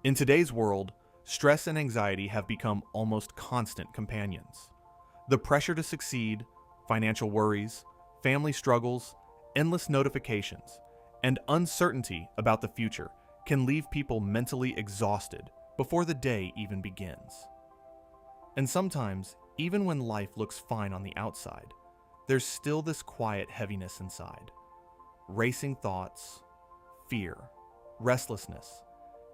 In today's world, stress and anxiety have become almost constant companions. The pressure to succeed, financial worries, family struggles, endless notifications, and uncertainty about the future can leave people mentally exhausted before the day even begins. And sometimes, even when life looks fine on the outside, there's still this quiet heaviness inside. Racing thoughts, fear, restlessness,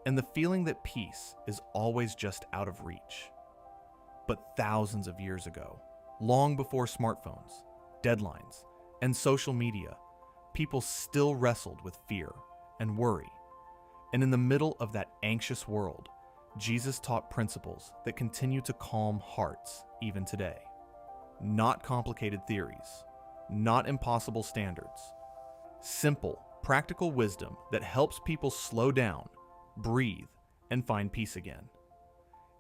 and the feeling that peace is always just out of reach. But thousands of years ago, long before smartphones, deadlines, and social media, people still wrestled with fear and worry. And in the middle of that anxious world, Jesus taught principles that continue to calm hearts even today. Not complicated theories, not impossible standards. Simple, practical wisdom that helps people slow down, breathe, and find peace again.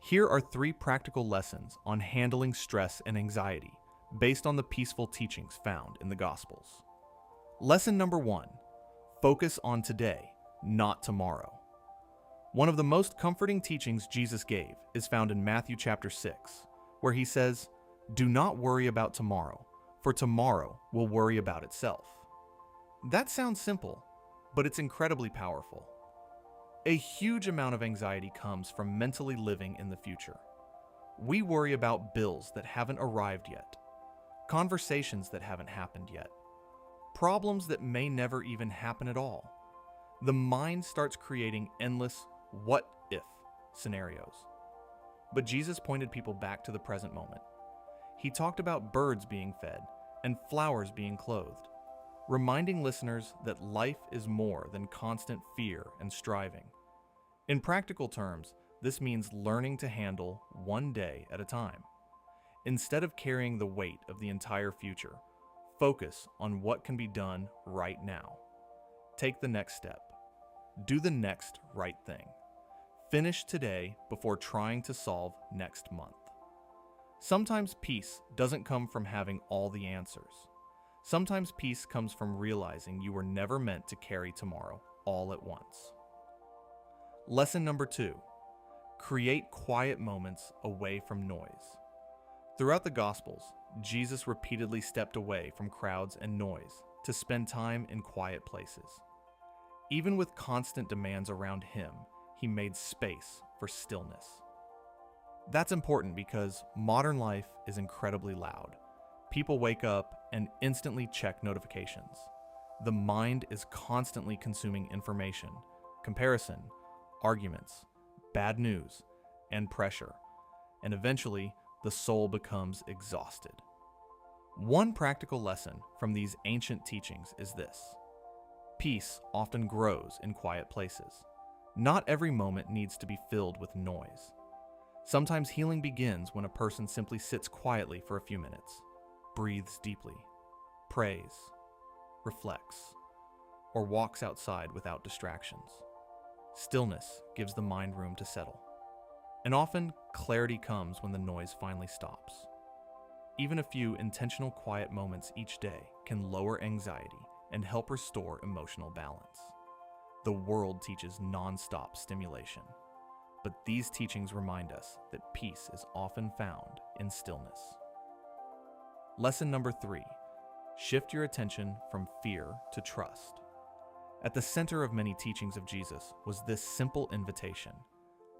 Here are 3 practical lessons on handling stress and anxiety based on the peaceful teachings found in the Gospels. Lesson number 1: focus on today, not tomorrow. One of the most comforting teachings Jesus gave is found in Matthew chapter 6, where he says, "Do not worry about tomorrow, for tomorrow will worry about itself." That sounds simple, but it's incredibly powerful. A huge amount of anxiety comes from mentally living in the future. We worry about bills that haven't arrived yet, conversations that haven't happened yet, problems that may never even happen at all. The mind starts creating endless what if scenarios. But Jesus pointed people back to the present moment. He talked about birds being fed and flowers being clothed, reminding listeners that life is more than constant fear and striving. In practical terms, this means learning to handle one day at a time. Instead of carrying the weight of the entire future, focus on what can be done right now. Take the next step. Do the next right thing. Finish today before trying to solve next month. Sometimes peace doesn't come from having all the answers. Sometimes peace comes from realizing you were never meant to carry tomorrow all at once. Lesson number 2: create quiet moments away from noise. Throughout the Gospels, Jesus repeatedly stepped away from crowds and noise to spend time in quiet places. Even with constant demands around him, he made space for stillness. That's important because modern life is incredibly loud. People wake up and instantly check notifications. The mind is constantly consuming information, comparison, arguments, bad news, and pressure, and eventually the soul becomes exhausted. One practical lesson from these ancient teachings is this: peace often grows in quiet places. Not every moment needs to be filled with noise. Sometimes healing begins when a person simply sits quietly for a few minutes, breathes deeply, prays, reflects, or walks outside without distractions. Stillness gives the mind room to settle. And often, clarity comes when the noise finally stops. Even a few intentional quiet moments each day can lower anxiety and help restore emotional balance. The world teaches non-stop stimulation, but these teachings remind us that peace is often found in stillness. Lesson number 3: shift your attention from fear to trust. At the center of many teachings of Jesus was this simple invitation: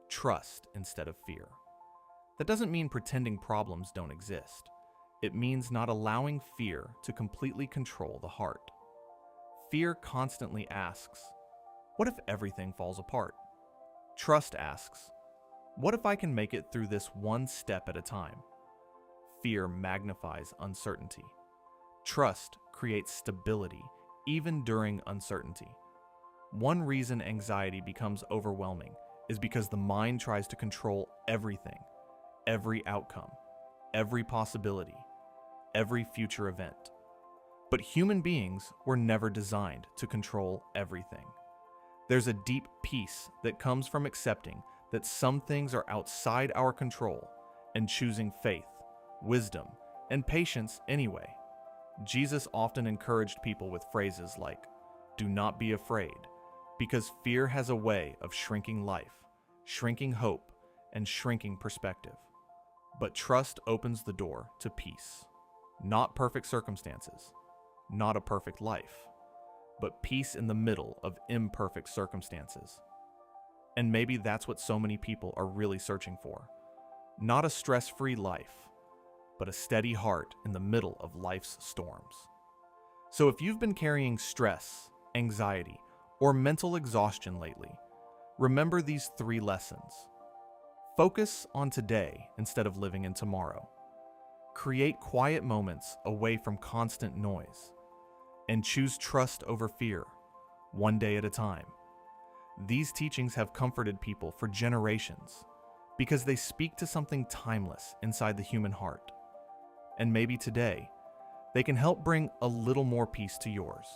trust instead of fear. That doesn't mean pretending problems don't exist. It means not allowing fear to completely control the heart. Fear constantly asks, what if everything falls apart? Trust asks, what if I can make it through this one step at a time? Fear magnifies uncertainty. Trust creates stability even during uncertainty. One reason anxiety becomes overwhelming is because the mind tries to control everything, every outcome, every possibility, every future event. But human beings were never designed to control everything. There's a deep peace that comes from accepting that some things are outside our control and choosing faith, wisdom, and patience anyway. Jesus often encouraged people with phrases like, "Do not be afraid," because fear has a way of shrinking life, shrinking hope, and shrinking perspective. But trust opens the door to peace. Not perfect circumstances, not a perfect life, but peace in the middle of imperfect circumstances. And maybe that's what so many people are really searching for. Not a stress-free life, but a steady heart in the middle of life's storms. So if you've been carrying stress, anxiety, or mental exhaustion lately, remember these 3 lessons. Focus on today instead of living in tomorrow. Create quiet moments away from constant noise. And choose trust over fear, one day at a time. These teachings have comforted people for generations because they speak to something timeless inside the human heart. And maybe today, they can help bring a little more peace to yours.